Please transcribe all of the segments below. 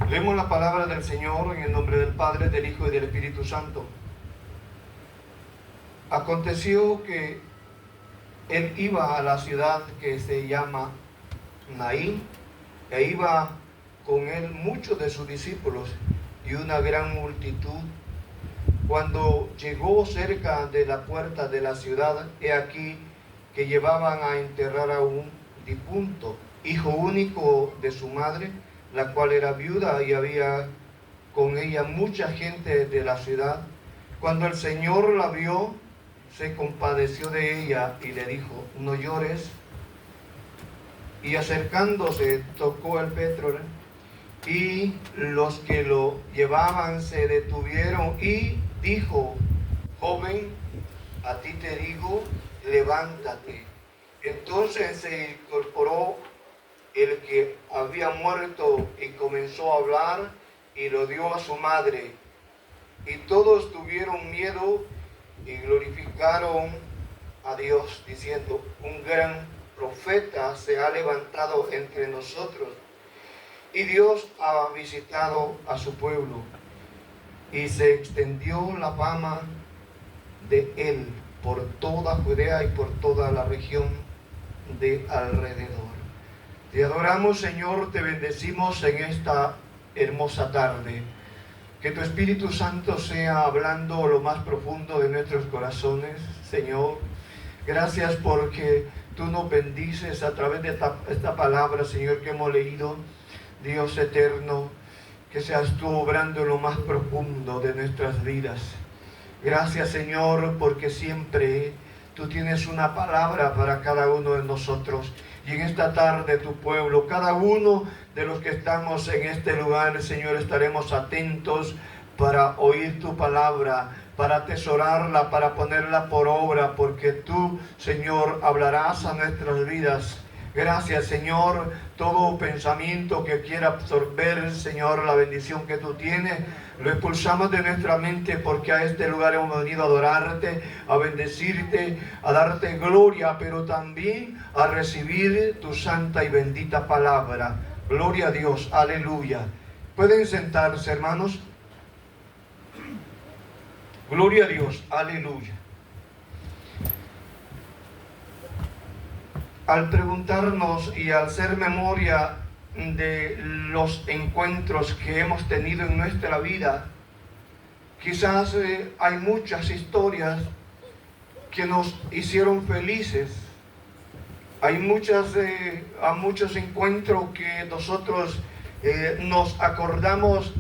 Leemos la palabra del Señor en el nombre del Padre, del Hijo y del Espíritu Santo. Aconteció que él iba a la ciudad que se llama Naín, e iba con él muchos de sus discípulos y una gran multitud. Cuando llegó cerca de la puerta de la ciudad, he aquí que llevaban a enterrar a un difunto, hijo único de su madre, la cual era viuda, y había con ella mucha gente de la ciudad. Cuando el Señor la vio, se compadeció de ella y le dijo: no llores. Y acercándose, tocó el pétrol, y los que lo llevaban se detuvieron, y dijo: joven, a ti te digo, levántate. Entonces se incorporó el que había muerto y comenzó a hablar, y lo dio a su madre. Y todos tuvieron miedo y glorificaron a Dios, diciendo: un gran profeta se ha levantado entre nosotros, y Dios ha visitado a su pueblo. Y se extendió la fama de él por toda Judea y por toda la región de alrededor. Te adoramos, Señor, te bendecimos en esta hermosa tarde. Que tu Espíritu Santo sea hablando lo más profundo de nuestros corazones, Señor. Gracias porque tú nos bendices a través de esta palabra, Señor, que hemos leído. Dios eterno, que seas tú obrando en lo más profundo de nuestras vidas. Gracias, Señor, porque siempre tú tienes una palabra para cada uno de nosotros. Y en esta tarde tu pueblo, cada uno de los que estamos en este lugar, Señor, estaremos atentos para oír tu palabra, para atesorarla, para ponerla por obra, porque tú, Señor, hablarás a nuestras vidas. Gracias, Señor. Todo pensamiento que quiera absorber, Señor, la bendición que tú tienes, lo expulsamos de nuestra mente, porque a este lugar hemos venido a adorarte, a bendecirte, a darte gloria, pero también a recibir tu santa y bendita palabra. Gloria a Dios, aleluya. ¿Pueden sentarse, hermanos? Gloria a Dios, aleluya. Al preguntarnos y al hacer memoria de los encuentros que hemos tenido en nuestra vida, quizás hay muchas historias que nos hicieron felices. Hay muchos encuentros que nosotros nos acordamos,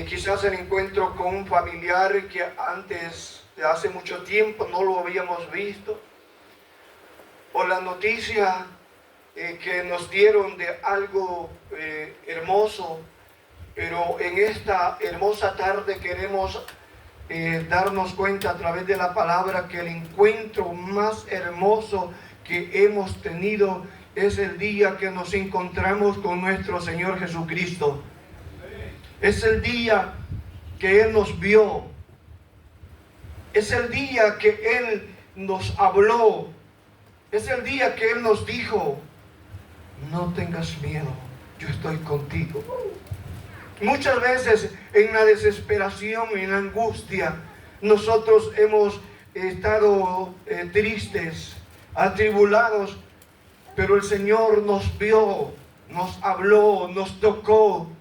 quizás el encuentro con un familiar que antes, hace mucho tiempo, no lo habíamos visto, o la noticia que nos dieron de algo hermoso. Pero en esta hermosa tarde queremos darnos cuenta a través de la palabra que el encuentro más hermoso que hemos tenido es el día que nos encontramos con nuestro Señor Jesucristo. Es el día que Él nos vio. Es el día que Él nos habló. Es el día que Él nos dijo: no tengas miedo, yo estoy contigo. Muchas veces en la desesperación, en la angustia, nosotros hemos estado tristes, atribulados, pero el Señor nos vio, nos habló, nos tocó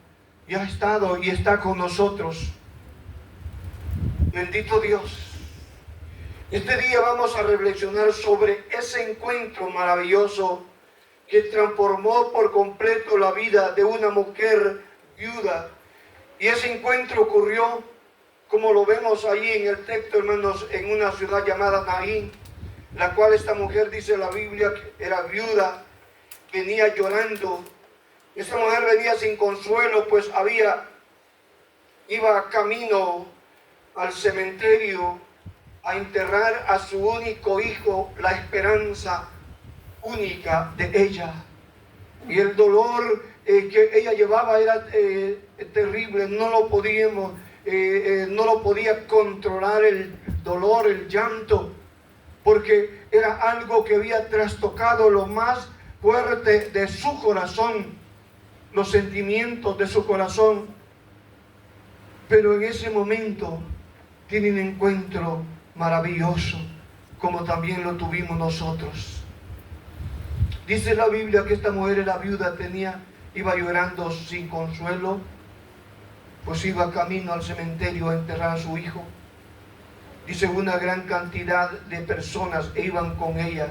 y ha estado y está con nosotros. Bendito Dios. Este día vamos a reflexionar sobre ese encuentro maravilloso que transformó por completo la vida de una mujer viuda. Y ese encuentro ocurrió, como lo vemos ahí en el texto, hermanos, en una ciudad llamada Naín, la cual esta mujer, dice la Biblia, que era viuda, venía llorando. Esta mujer venía sin consuelo, pues iba camino al cementerio a enterrar a su único hijo, la esperanza única de ella. Y el dolor que ella llevaba era terrible. No lo podía controlar el dolor, el llanto, porque era algo que había trastocado lo más fuerte de su corazón. los sentimientos de su corazón, pero en ese momento tiene un encuentro maravilloso, como también lo tuvimos nosotros. Dice la Biblia que esta mujer era viuda, iba llorando sin consuelo, pues iba camino al cementerio a enterrar a su hijo. Dice, una gran cantidad de personas iban con ella,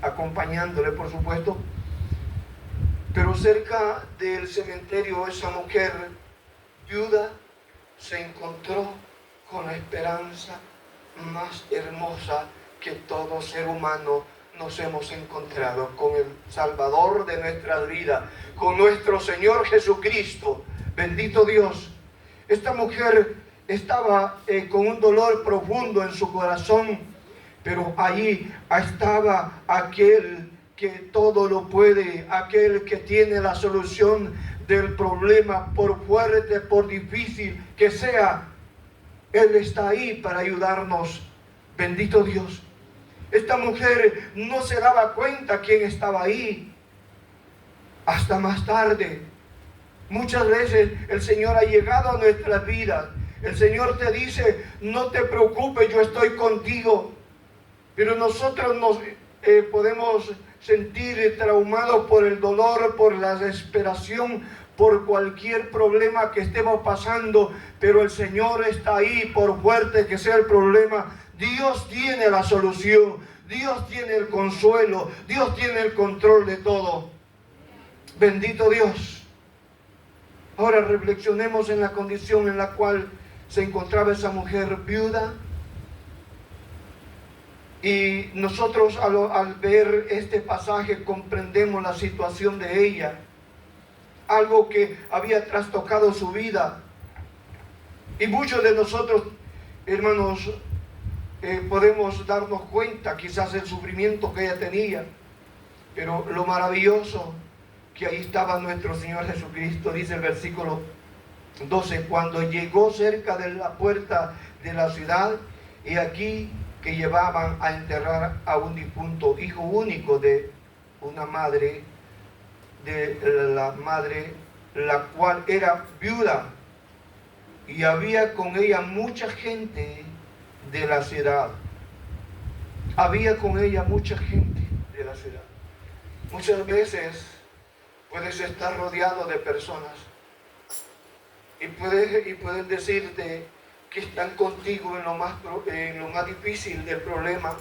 acompañándole, por supuesto. Pero cerca del cementerio, esa mujer viuda se encontró con la esperanza más hermosa que todo ser humano nos hemos encontrado, con el Salvador de nuestras vidas, con nuestro Señor Jesucristo. Bendito Dios. Esta mujer estaba con un dolor profundo en su corazón, pero allí estaba aquel que todo lo puede, aquel que tiene la solución del problema, por fuerte, por difícil que sea. Él está ahí para ayudarnos. Bendito Dios. Esta mujer no se daba cuenta quién estaba ahí hasta más tarde. Muchas veces el Señor ha llegado a nuestras vidas. El Señor te dice, no te preocupes, yo estoy contigo. Pero nosotros nos podemos sentir traumados por el dolor, por la desesperación, por cualquier problema que estemos pasando. Pero el Señor está ahí, por fuerte que sea el problema. Dios tiene la solución, Dios tiene el consuelo, Dios tiene el control de todo. Bendito Dios. Ahora reflexionemos en la condición en la cual se encontraba esa mujer viuda. Y nosotros al ver este pasaje comprendemos la situación de ella. Algo que había trastocado su vida. Y muchos de nosotros, hermanos, podemos darnos cuenta quizás el sufrimiento que ella tenía, pero lo maravilloso que ahí estaba nuestro Señor Jesucristo. Dice el versículo 12, cuando llegó cerca de la puerta de la ciudad, y aquí que llevaban a enterrar a un difunto, hijo único de una madre, la cual era viuda, y había con ella mucha gente de la ciudad. Había con ella mucha gente de la ciudad. Muchas veces puedes estar rodeado de personas y pueden decirte que están contigo en lo más difícil del problema,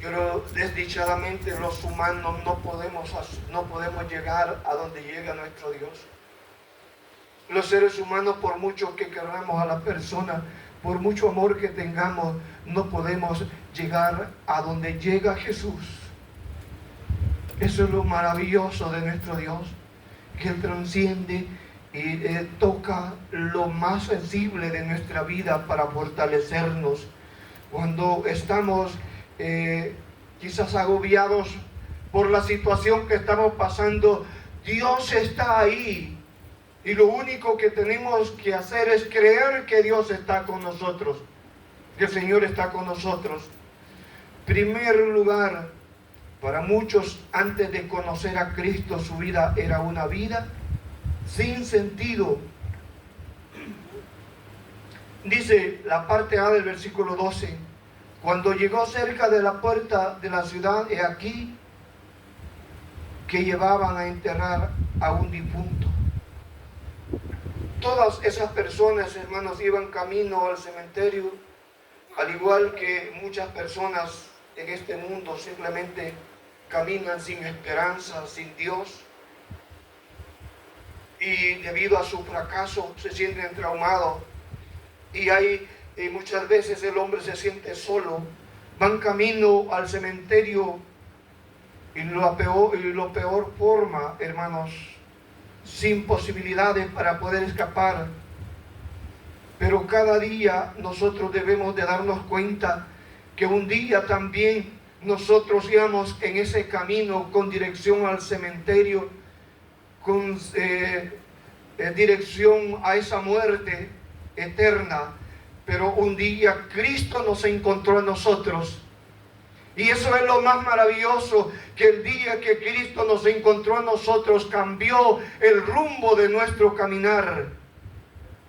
pero desdichadamente los humanos no podemos llegar a donde llega nuestro Dios. Los seres humanos, por mucho que queramos a la persona, por mucho amor que tengamos, no podemos llegar a donde llega Jesús. Eso es lo maravilloso de nuestro Dios, que Él transciende y toca lo más sensible de nuestra vida para fortalecernos. Cuando estamos quizás agobiados por la situación que estamos pasando, Dios está ahí. Y lo único que tenemos que hacer es creer que Dios está con nosotros, que el Señor está con nosotros. Primer lugar, para muchos, antes de conocer a Cristo, su vida era una vida sin sentido. Dice la parte A del versículo 12, cuando llegó cerca de la puerta de la ciudad, he aquí que llevaban a enterrar a un difunto. Todas esas personas, hermanos, iban camino al cementerio, al igual que muchas personas en este mundo simplemente caminan sin esperanza, sin Dios, y debido a su fracaso se sienten traumados, y muchas veces el hombre se siente solo. Van camino al cementerio y la peor forma, hermanos, sin posibilidades para poder escapar. Pero cada día nosotros debemos de darnos cuenta que un día también nosotros íbamos en ese camino con dirección al cementerio, con dirección a esa muerte eterna. Pero un día Cristo nos encontró a nosotros Y eso es lo más maravilloso, que el día que Cristo nos encontró a nosotros, cambió el rumbo de nuestro caminar.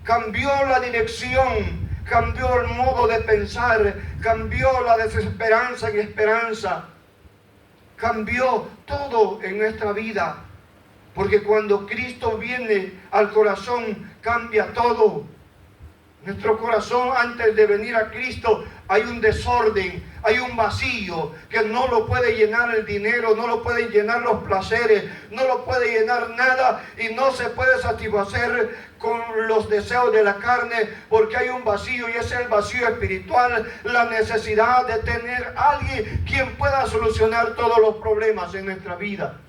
Cambió la dirección, cambió el modo de pensar, cambió la desesperanza en esperanza. Cambió todo en nuestra vida. Porque cuando Cristo viene al corazón, cambia todo. Nuestro corazón, antes de venir a Cristo, hay un desorden, hay un vacío que no lo puede llenar el dinero, no lo pueden llenar los placeres, no lo puede llenar nada, y no se puede satisfacer con los deseos de la carne, porque hay un vacío, y ese es el vacío espiritual, la necesidad de tener a alguien quien pueda solucionar todos los problemas en nuestra vida.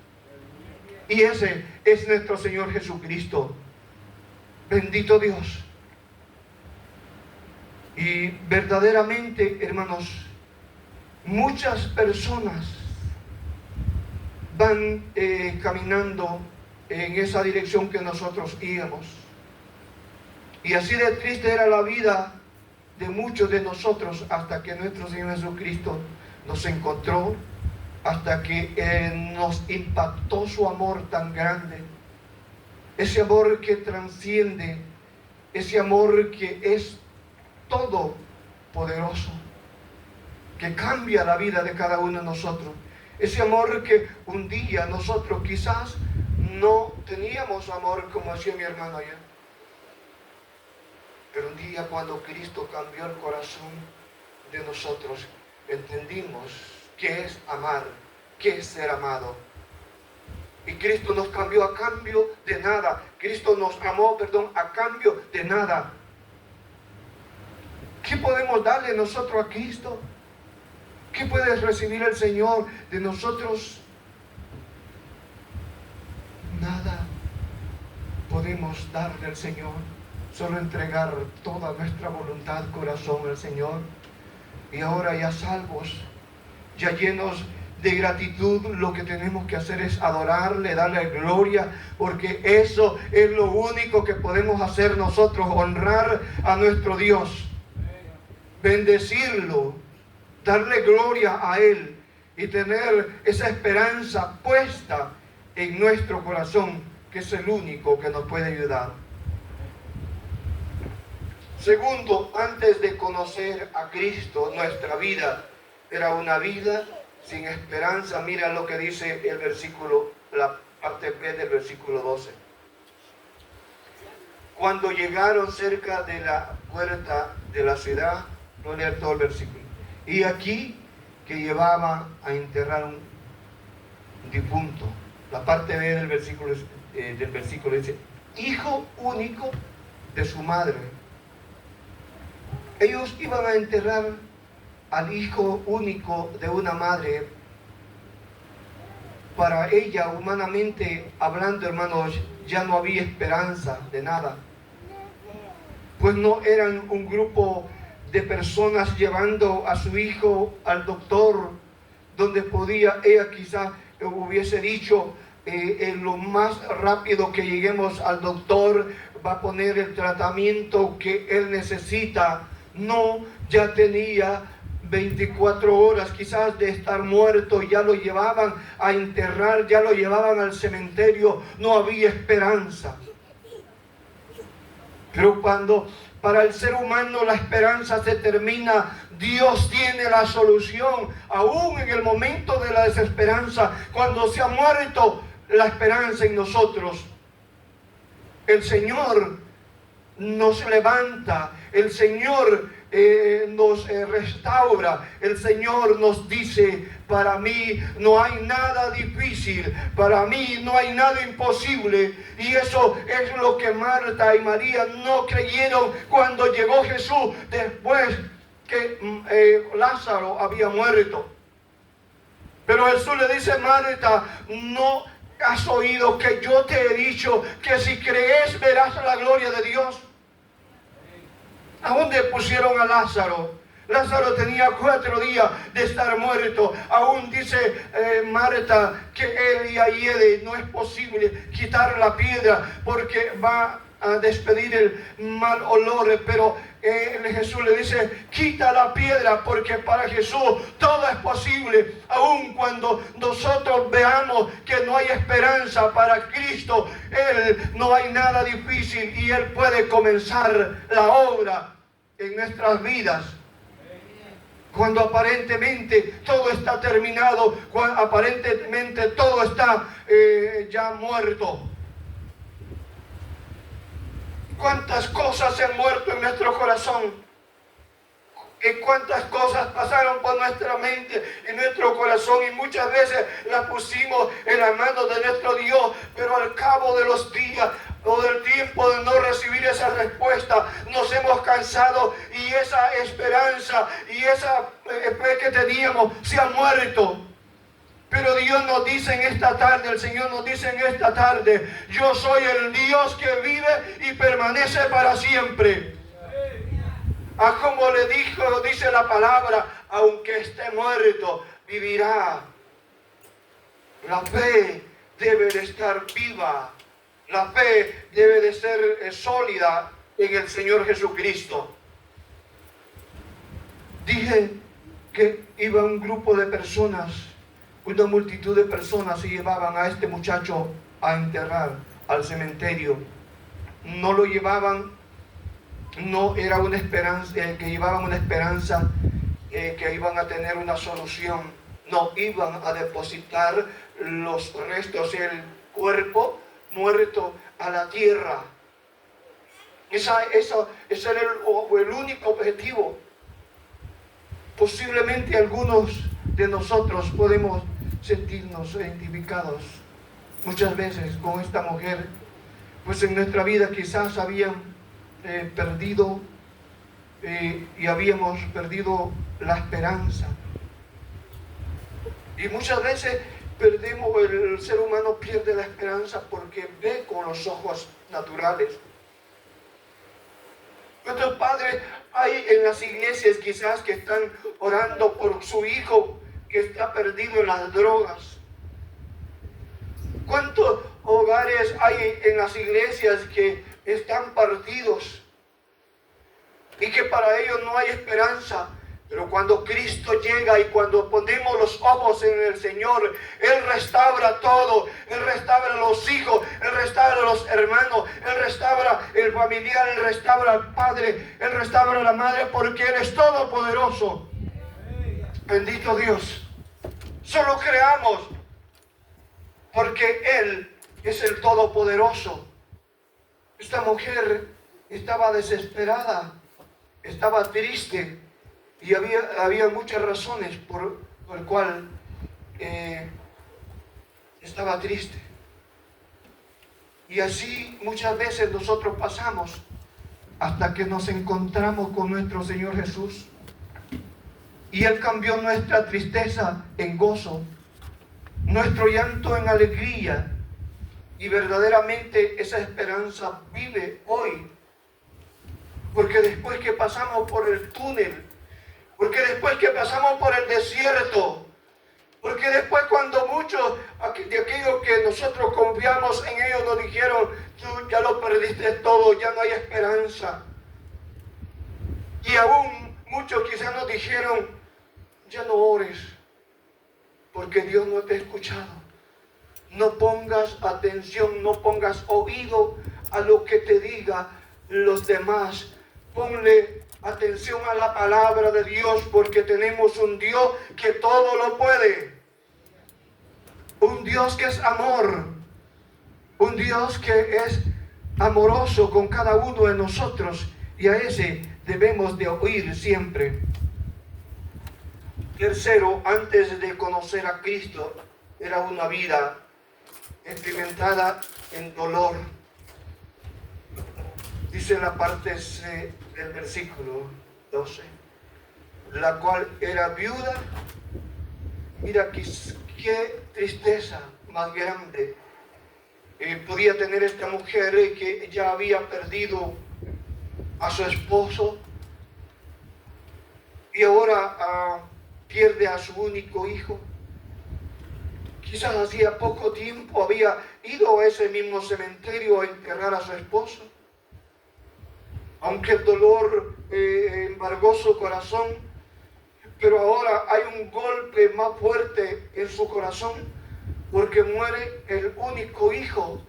Y ese es nuestro Señor Jesucristo. Bendito Dios. Y verdaderamente, hermanos, muchas personas van caminando en esa dirección que nosotros íbamos. Y así de triste era la vida de muchos de nosotros, hasta que nuestro Señor Jesucristo nos encontró, hasta que nos impactó su amor tan grande. Ese amor que trasciende, ese amor que es todopoderoso, que cambia la vida de cada uno de nosotros. Ese amor que un día nosotros quizás no teníamos amor, como decía mi hermano ayer. Pero un día, cuando Cristo cambió el corazón de nosotros, entendimos qué es amar, qué es ser amado. Y Cristo nos cambió a cambio de nada. Cristo nos amó, a cambio de nada. ¿Qué podemos darle nosotros a Cristo? ¿Qué puede recibir el Señor de nosotros? Nada podemos darle al Señor. Solo entregar toda nuestra voluntad, corazón al Señor. Y ahora, ya salvos, ya llenos de gratitud, lo que tenemos que hacer es adorarle, darle gloria, porque eso es lo único que podemos hacer nosotros, honrar a nuestro Dios, bendecirlo, darle gloria a Él y tener esa esperanza puesta en nuestro corazón, que es el único que nos puede ayudar. Segundo, antes de conocer a Cristo, nuestra vida era una vida sin esperanza. Mira lo que dice el versículo, la parte B del versículo 12. Cuando llegaron cerca de la puerta de la ciudad, no leer todo el versículo, y aquí que llevaba a enterrar un difunto. La parte B del versículo dice, hijo único de su madre. Ellos iban a enterrar al hijo único de una madre. Para ella, humanamente hablando, hermanos, ya no había esperanza de nada, pues no eran un grupo de personas llevando a su hijo al doctor, donde podía, ella quizás hubiese dicho, en lo más rápido que lleguemos al doctor, va a poner el tratamiento que él necesita. No, ya tenía 24 horas quizás de estar muerto, ya lo llevaban a enterrar, ya lo llevaban al cementerio, no había esperanza. Pero cuando para el ser humano la esperanza se termina, Dios tiene la solución, aún en el momento de la desesperanza, cuando se ha muerto la esperanza en nosotros. El Señor nos levanta, el Señor nos restaura, el Señor nos dice, para mí no hay nada difícil, para mí no hay nada imposible. Y eso es lo que Marta y María no creyeron cuando llegó Jesús después que Lázaro había muerto. Pero Jesús le dice, Marta, no has oído que yo te he dicho que si crees verás la gloria de Dios. ¿A dónde pusieron a Lázaro? Lázaro tenía 4 días de estar muerto. Aún dice Marta que él y Ayede no es posible quitar la piedra porque va a despedir el mal olor, pero Jesús le dice, quita la piedra, porque para Jesús todo es posible. Aun cuando nosotros veamos que no hay esperanza para Cristo, no hay nada difícil y Él puede comenzar la obra en nuestras vidas. Cuando aparentemente todo está terminado, cuando aparentemente todo está ya muerto. ¿Cuántas cosas se han muerto en nuestro corazón? ¿Y cuántas cosas pasaron por nuestra mente y nuestro corazón? Y muchas veces las pusimos en las manos de nuestro Dios, pero al cabo de los días o del tiempo de no recibir esa respuesta, nos hemos cansado y esa esperanza y esa fe que teníamos se ha muerto. Pero Dios nos dice en esta tarde, el Señor nos dice en esta tarde, yo soy el Dios que vive y permanece para siempre. Como le dice la palabra, aunque esté muerto, vivirá. La fe debe de estar viva. La fe debe de ser sólida en el Señor Jesucristo. Dije que iba un grupo de personas, una multitud de personas, y llevaban a este muchacho a enterrar al cementerio. No lo llevaban, no era una esperanza, que llevaban una esperanza que iban a tener una solución. No, iban a depositar los restos, el cuerpo muerto a la tierra. Ese era el único objetivo. Posiblemente algunos de nosotros podemos sentirnos identificados muchas veces con esta mujer, pues en nuestra vida quizás habían perdido y habíamos perdido la esperanza. Y muchas veces el ser humano pierde la esperanza porque ve con los ojos naturales. ¿Cuántos padres hay en las iglesias quizás que están orando por su hijo que está perdido en las drogas? ¿Cuántos hogares hay en las iglesias que están partidos y que para ellos no hay esperanza? Pero cuando Cristo llega y cuando ponemos los ojos en el Señor, Él restaura todo. Él restaura los hijos, Él restaura los hermanos, Él restaura el familiar, Él restaura al padre, Él restaura la madre, porque Él es todopoderoso. Bendito Dios. Solo creamos, porque Él es el todopoderoso. Esta mujer estaba desesperada, estaba triste. Y había muchas razones por el cual estaba triste. Y así muchas veces nosotros pasamos hasta que nos encontramos con nuestro Señor Jesús. Y Él cambió nuestra tristeza en gozo, nuestro llanto en alegría. Y verdaderamente esa esperanza vive hoy. Porque después que pasamos por el túnel, porque después que pasamos por el desierto, porque después cuando muchos de aquellos que nosotros confiamos en ellos nos dijeron, tú ya lo perdiste todo, ya no hay esperanza. Y aún muchos quizás nos dijeron, ya no ores, porque Dios no te ha escuchado. No pongas atención, no pongas oído a lo que te diga los demás. Ponle atención a la palabra de Dios, porque tenemos un Dios que todo lo puede. Un Dios que es amor. Un Dios que es amoroso con cada uno de nosotros. Y a ese debemos de oír siempre. Tercero, antes de conocer a Cristo, era una vida experimentada en dolor. Dice la parte C del versículo 12, la cual era viuda. Mira qué tristeza más grande podía tener esta mujer que ya había perdido a su esposo y ahora pierde a su único hijo. Quizás hacía poco tiempo había ido a ese mismo cementerio a enterrar a su esposo. aunque el dolor embargó su corazón, pero ahora hay un golpe más fuerte en su corazón, porque muere el único hijo,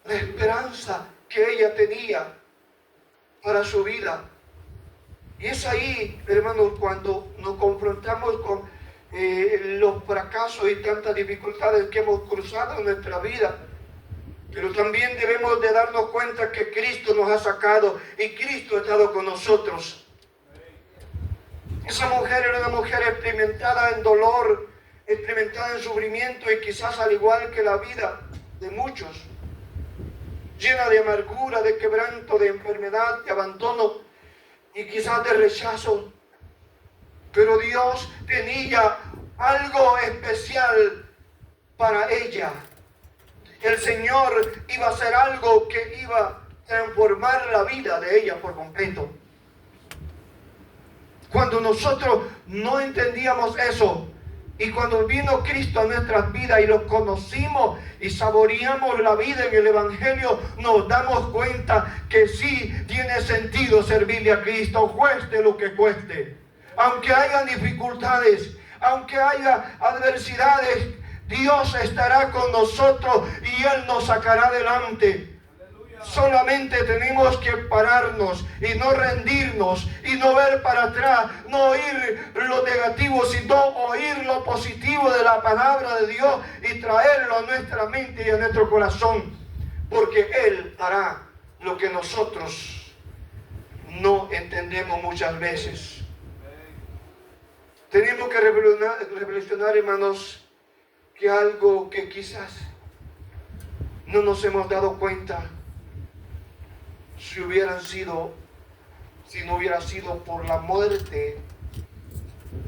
la esperanza que ella tenía para su vida. Y es ahí, hermanos, cuando nos confrontamos con los fracasos y tantas dificultades que hemos cruzado en nuestra vida. Pero también debemos de darnos cuenta que Cristo nos ha sacado y Cristo ha estado con nosotros. Esa mujer era una mujer experimentada en dolor, experimentada en sufrimiento y quizás al igual que la vida de muchos, llena de amargura, de quebranto, de enfermedad, de abandono y quizás de rechazo. Pero Dios tenía algo especial para ella. El Señor iba a hacer algo que iba a transformar la vida de ella por completo. Cuando nosotros no entendíamos eso, y cuando vino Cristo a nuestras vidas y lo conocimos y saboreamos la vida en el Evangelio, nos damos cuenta que sí tiene sentido servirle a Cristo, cueste lo que cueste. Aunque haya dificultades, aunque haya adversidades, Dios estará con nosotros y Él nos sacará adelante. Solamente tenemos que pararnos y no rendirnos y no ver para atrás, no oír lo negativo, sino oír lo positivo de la palabra de Dios y traerlo a nuestra mente y a nuestro corazón, porque Él hará lo que nosotros no entendemos muchas veces. Tenemos que reflexionar, hermanos, que algo que quizás no nos hemos dado cuenta, si no hubiera sido por la muerte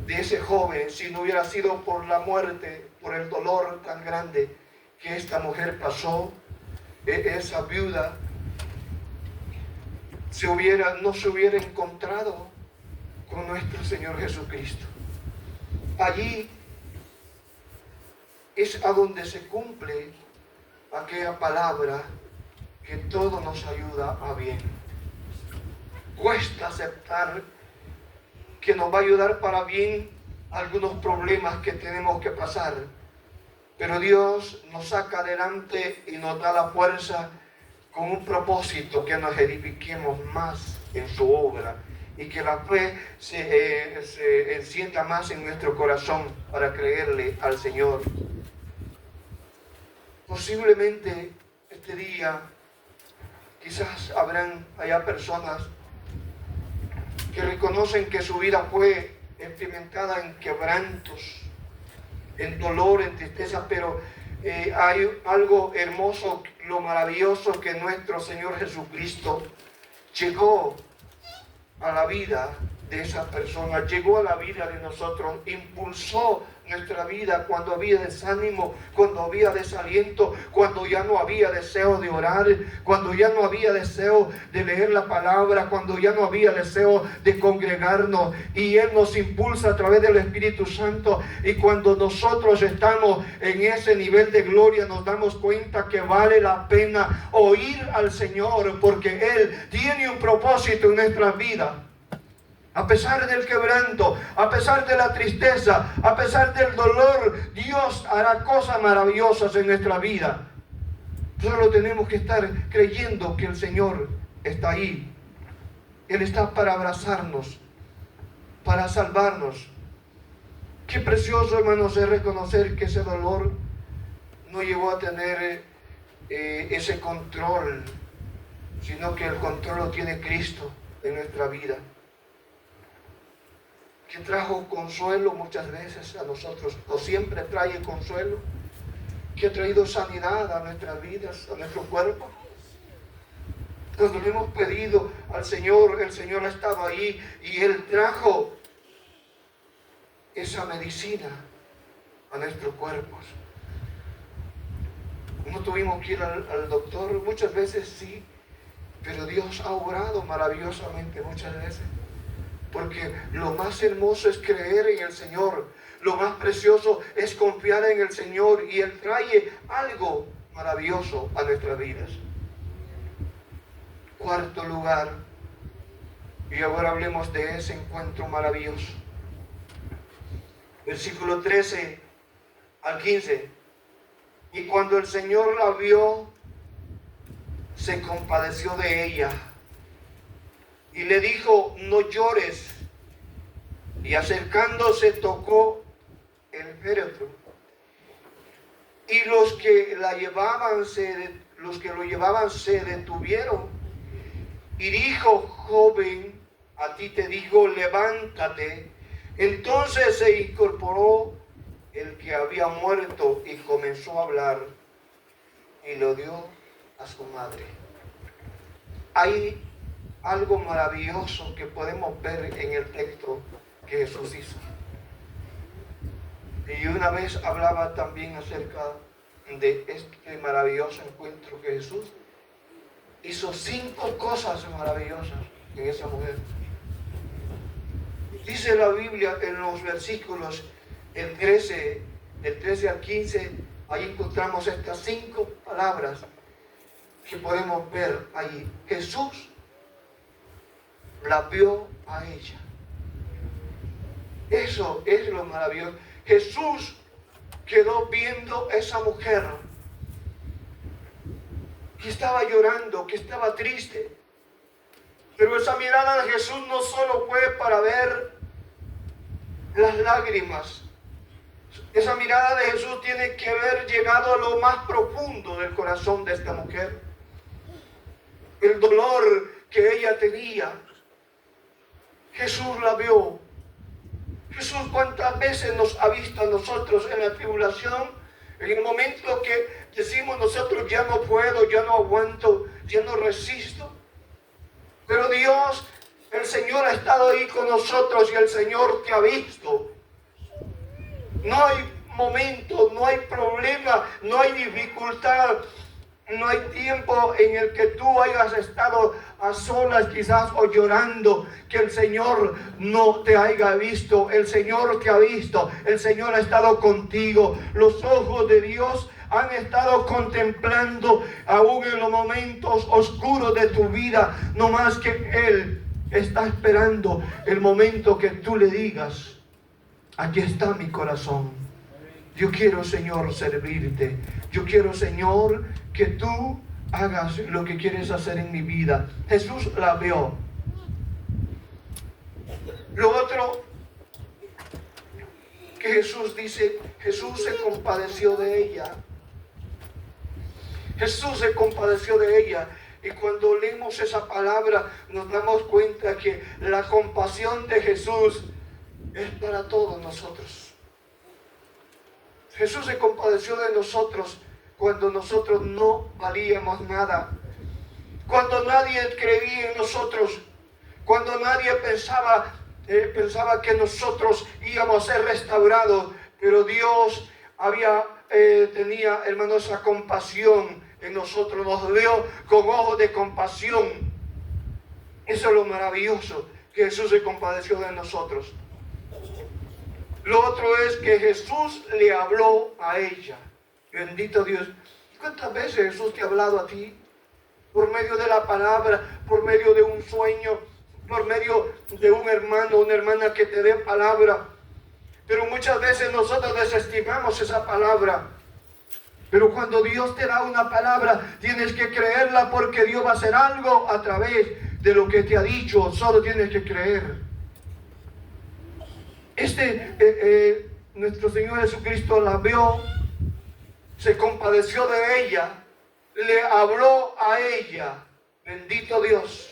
de ese joven, si no hubiera sido por la muerte, por el dolor tan grande que esta mujer pasó, esa viuda no se hubiera encontrado con nuestro Señor Jesucristo. Allí es a donde se cumple aquella palabra que todo nos ayuda a bien. Cuesta aceptar que nos va a ayudar para bien algunos problemas que tenemos que pasar, pero Dios nos saca adelante y nos da la fuerza con un propósito, que nos edifiquemos más en su obra y que la fe se encienda más en nuestro corazón para creerle al Señor. Posiblemente este día quizás habrán allá personas que reconocen que su vida fue experimentada en quebrantos, en dolor, en tristeza, pero hay algo hermoso, lo maravilloso, que nuestro Señor Jesucristo llegó a la vida de esa persona, llegó a la vida de nosotros, impulsó nuestra vida cuando había desánimo, cuando había desaliento, cuando ya no había deseo de orar, cuando ya no había deseo de leer la palabra, cuando ya no había deseo de congregarnos, y Él nos impulsa a través del Espíritu Santo. Y cuando nosotros estamos en ese nivel de gloria, nos damos cuenta que vale la pena oír al Señor, porque Él tiene un propósito en nuestras vidas. A pesar del quebranto, a pesar de la tristeza, a pesar del dolor, Dios hará cosas maravillosas en nuestra vida. Solo tenemos que estar creyendo que el Señor está ahí. Él está para abrazarnos, para salvarnos. Qué precioso, hermanos, es reconocer que ese dolor no llegó a tener ese control, sino que el control lo tiene Cristo en nuestra vida, que trajo consuelo muchas veces a nosotros, o siempre trae consuelo, que ha traído sanidad a nuestras vidas, a nuestro cuerpo. Cuando le hemos pedido al Señor, el Señor ha estado ahí y Él trajo esa medicina a nuestros cuerpos. No tuvimos que ir al doctor, muchas veces sí, pero Dios ha obrado maravillosamente muchas veces. Porque lo más hermoso es creer en el Señor. Lo más precioso es confiar en el Señor. Y Él trae algo maravilloso a nuestras vidas. Cuarto lugar, Y ahora hablemos de ese encuentro maravilloso. Versículo 13 al 15. Y cuando el Señor la vio, se compadeció de ella y le dijo: no llores. Y acercándose tocó el féretro. Y los que lo llevaban se detuvieron. Y dijo: joven, a ti te digo, levántate. Entonces se incorporó el que había muerto y comenzó a hablar, y lo dio a su madre. Hay algo maravilloso que podemos ver en el texto que Jesús hizo. Y una vez hablaba también acerca de este maravilloso encuentro que Jesús hizo 5 cosas maravillosas en esa mujer. Dice la Biblia en los versículos el 13 al 15, ahí encontramos estas 5 palabras que podemos ver ahí. Jesús la vio a ella. Eso es lo maravilloso. Jesús quedó viendo a esa mujer que estaba llorando, que estaba triste. Pero esa mirada de Jesús no solo fue para ver las lágrimas. Esa mirada de Jesús tiene que haber llegado a lo más profundo del corazón de esta mujer. El dolor que ella tenía. Jesús la vio. Jesús cuántas veces nos ha visto a nosotros en la tribulación, en el momento que decimos nosotros: ya no puedo, ya no aguanto, ya no resisto. Pero Dios, el Señor ha estado ahí con nosotros y el Señor te ha visto. No hay momento, no hay problema, no hay dificultad, no hay tiempo en el que tú hayas estado a solas quizás o llorando, que el Señor no te haya visto. El Señor te ha visto, el Señor ha estado contigo. Los ojos de Dios han estado contemplando aún en los momentos oscuros de tu vida, no más que Él está esperando el momento que tú le digas: aquí está mi corazón. Yo quiero, Señor, servirte. Yo quiero, Señor, que tú hagas lo que quieres hacer en mi vida. Jesús la vio. Lo otro que Jesús dice, Jesús se compadeció de ella. Jesús se compadeció de ella. Y cuando leemos esa palabra nos damos cuenta que la compasión de Jesús es para todos nosotros. Jesús se compadeció de nosotros cuando nosotros no valíamos nada, cuando nadie creía en nosotros, cuando nadie pensaba que nosotros íbamos a ser restaurados, pero Dios tenía, hermanos, esa compasión en nosotros, nos vio con ojos de compasión. Eso es lo maravilloso, que Jesús se compadeció de nosotros. Lo otro es que Jesús le habló a ella. Bendito Dios. ¿Cuántas veces Jesús te ha hablado a ti? Por medio de la palabra, por medio de un sueño, por medio de un hermano, una hermana que te dé palabra. Pero muchas veces nosotros desestimamos esa palabra. Pero cuando Dios te da una palabra, tienes que creerla, porque Dios va a hacer algo a través de lo que te ha dicho. Solo tienes que creer. Nuestro Señor Jesucristo la vio, se compadeció de ella, le habló a ella. Bendito Dios.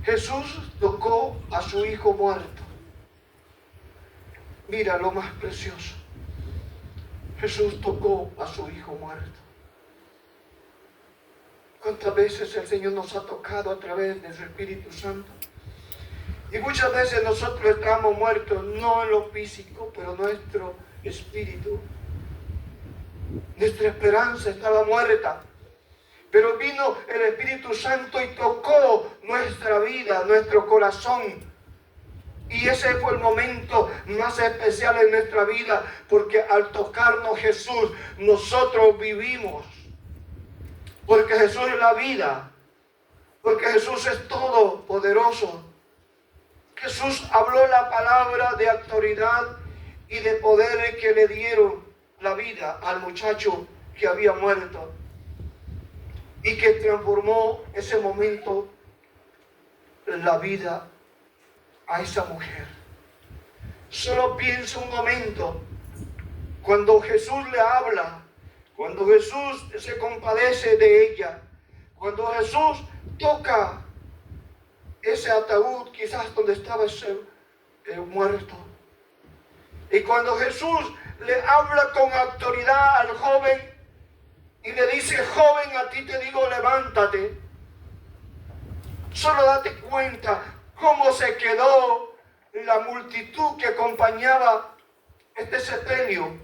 Jesús tocó a su hijo muerto. Mira lo más precioso. Jesús tocó a su hijo muerto. ¿Cuántas veces el Señor nos ha tocado a través de su Espíritu Santo? Y muchas veces nosotros estamos muertos, no en lo físico, pero nuestro espíritu, nuestra esperanza estaba muerta. Pero vino el Espíritu Santo y tocó nuestra vida, nuestro corazón. Y ese fue el momento más especial en nuestra vida, porque al tocarnos Jesús, nosotros vivimos. Porque Jesús es la vida. porque Jesús es todopoderoso. Jesús habló la palabra de autoridad y de poder que le dieron la vida al muchacho que había muerto y que transformó ese momento la vida a esa mujer. Solo piensa un momento cuando Jesús le habla, cuando Jesús se compadece de ella, cuando Jesús toca ese ataúd quizás donde estaba ese muerto. Y cuando Jesús le habla con autoridad al joven y le dice: joven, a ti te digo, levántate. Solo date cuenta cómo se quedó la multitud que acompañaba este sepelio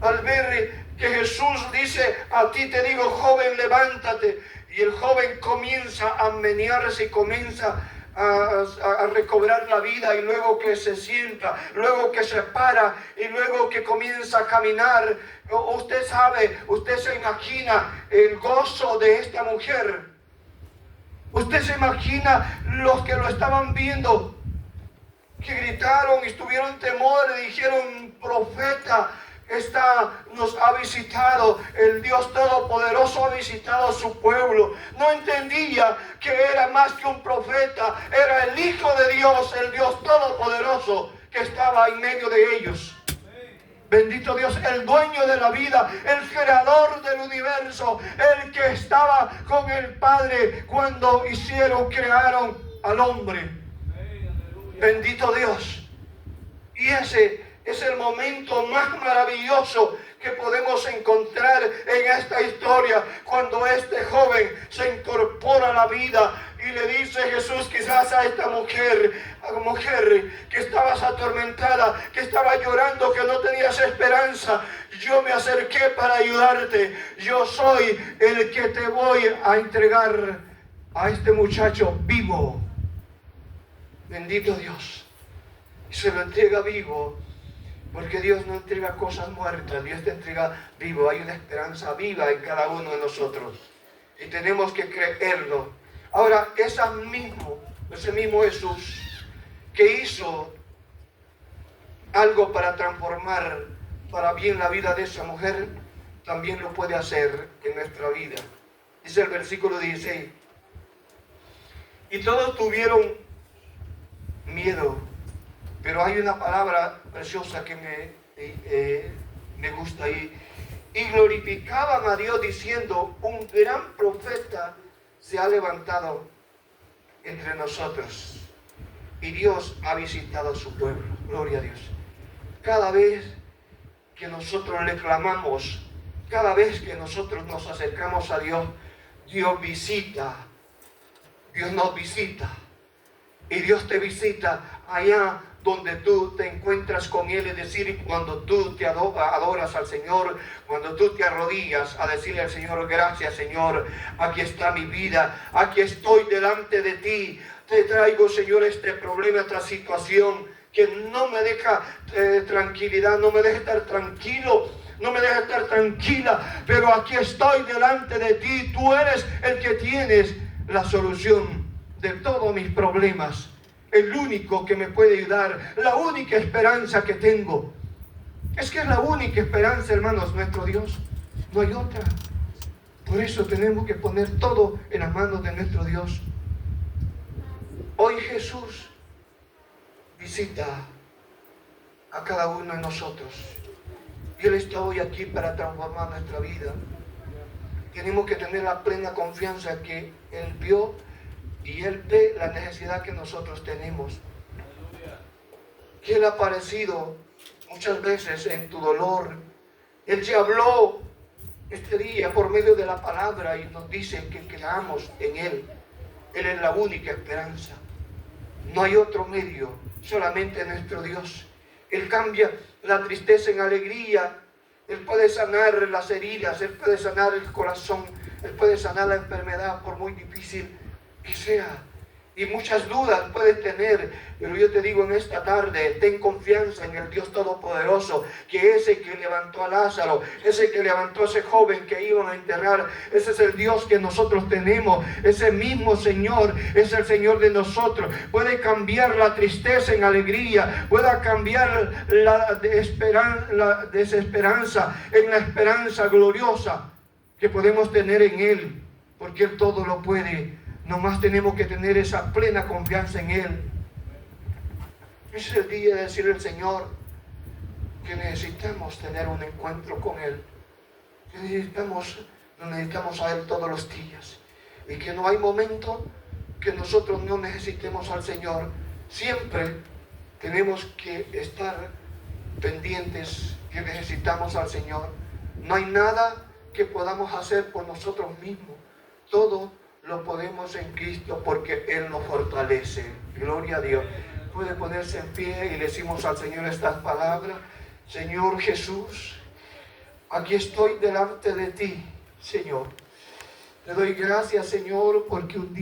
al ver que Jesús dice: a ti te digo, joven, levántate. Y el joven comienza a menearse y comienza a recobrar la vida, y luego que se sienta, luego que se para y luego que comienza a caminar. Usted sabe, usted se imagina el gozo de esta mujer. Usted se imagina los que lo estaban viendo, que gritaron y estuvieron en temor y dijeron: profeta nos ha visitado, el Dios Todopoderoso ha visitado a su pueblo. No entendía que era más que un profeta, era el Hijo de Dios, el Dios Todopoderoso que estaba en medio de ellos. Bendito Dios, el dueño de la vida, el creador del universo, el que estaba con el Padre cuando crearon al hombre. Bendito Dios. Y ese es el momento más maravilloso que podemos encontrar en esta historia, cuando este joven se incorpora a la vida y le dice Jesús quizás a esta mujer que estabas atormentada, que estaba llorando, que no tenías esperanza: yo me acerqué para ayudarte, yo soy el que te voy a entregar a este muchacho vivo. Bendito Dios. Y se lo entrega vivo, porque Dios no entrega cosas muertas, Dios te entrega vivo. Hay una esperanza viva en cada uno de nosotros y tenemos que creerlo. Ahora, ese mismo Jesús que hizo algo para transformar para bien la vida de esa mujer, también lo puede hacer en nuestra vida. Dice el versículo 16: y todos tuvieron miedo. Pero hay una palabra preciosa que me gusta ahí. Y glorificaban a Dios diciendo: un gran profeta se ha levantado entre nosotros, y Dios ha visitado a su pueblo. Gloria a Dios. Cada vez que nosotros le clamamos, cada vez que nosotros nos acercamos a Dios, Dios visita. Dios nos visita. Y Dios te visita allá donde tú te encuentras con Él. Es decir, cuando tú te adoras al Señor, cuando tú te arrodillas a decirle al Señor: gracias, Señor, aquí está mi vida, aquí estoy delante de ti. Te traigo, Señor, este problema, esta situación que no me deja tranquilidad, no me deja estar tranquilo, no me deja estar tranquila, pero aquí estoy delante de ti. Tú eres el que tienes la solución de todos mis problemas, el único que me puede ayudar, la única esperanza que tengo. Es que es la única esperanza, hermanos, nuestro Dios. No hay otra. Por eso tenemos que poner todo en las manos de nuestro Dios. Hoy Jesús visita a cada uno de nosotros. Y Él está hoy aquí para transformar nuestra vida. Tenemos que tener la plena confianza que Él vio y Él ve la necesidad que nosotros tenemos. Que Él ha aparecido muchas veces en tu dolor. Él te habló este día por medio de la palabra y nos dice que creamos en Él. Él es la única esperanza. No hay otro medio, solamente nuestro Dios. Él cambia la tristeza en alegría. Él puede sanar las heridas, Él puede sanar el corazón, Él puede sanar la enfermedad por muy difícil que sea. y muchas dudas puedes tener, pero yo te digo en esta tarde, ten confianza en el Dios Todopoderoso, que ese que levantó a Lázaro, ese que levantó a ese joven que iban a enterrar, ese es el Dios que nosotros tenemos. Ese mismo Señor es el Señor de nosotros. Puede cambiar la tristeza en alegría, puede cambiar la desesperanza en la esperanza gloriosa que podemos tener en Él, porque Él todo lo puede. Nomás tenemos que tener esa plena confianza en Él. Es el día de decirle al Señor que necesitamos tener un encuentro con Él, que necesitamos a Él todos los días, y que no hay momento que nosotros no necesitemos al Señor. Siempre tenemos que estar pendientes que necesitamos al Señor. No hay nada que podamos hacer por nosotros mismos. Todo lo podemos en Cristo porque Él nos fortalece. Gloria a Dios. Puede ponerse en pie y le decimos al Señor estas palabras. Señor Jesús, aquí estoy delante de ti, Señor. Te doy gracias, Señor, porque un día